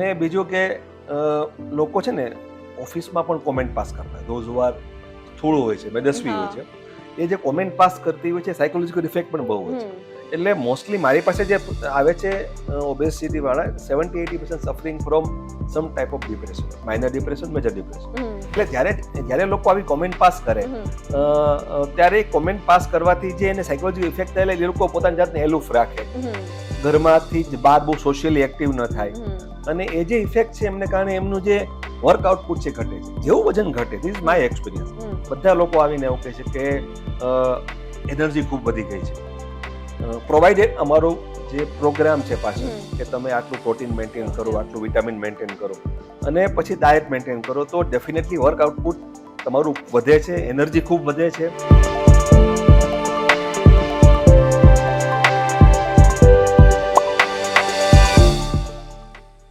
અને બીજું કે લોકો છે ને ઓફિસમાં પણ કોમેન્ટ પાસ કરતા ધોઝ હુ આર થોડું હોય છે, મેદસ્વી હોય છે, એ જે કોમેન્ટ પાસ કરતી હોય છે સાયકોલોજીકલ ઇફેક્ટ પણ બહુ હોય છે. એટલે મોસ્ટલી મારી પાસે જે આવે છે ઓબેસિટી વાળા 70-80% suffering from some type of depression, minor depression, major depression. એટલે જ્યારે લોકો આવી કોમેન્ટ પાસ કરે ત્યારે કોમેન્ટ પાસ કરવાથી જે એને સાયકોલોજીકલ ઇફેક્ટ થાય એ લોકો પોતાની જાતને એલુફ રાખે, ઘરમાંથી જ બહાર બહુ સોશિયલી એક્ટિવ ન થાય, અને એ જે ઇફેક્ટ છે એમને કારણે એમનું જે વર્ક આઉટપુટ છે ઘટે છે, જેવું વજન ઘટે. This is my experience. બધા લોકો આવીને એવું કહે છે કે એનર્જી ખૂબ વધી ગઈ છે. પ્રોવાઇડેડ અમારો જે પ્રોગ્રામ છે પાછળ કે તમે આટલું પ્રોટીન મેન્ટેન કરો, આટલું વિટામિન મેન્ટેન કરો અને પછી ડાયટ મેન્ટેન કરો તો ડેફિનેટલી વર્ક આઉટપુટ તમારું વધે છે, એનર્જી ખૂબ વધે છે.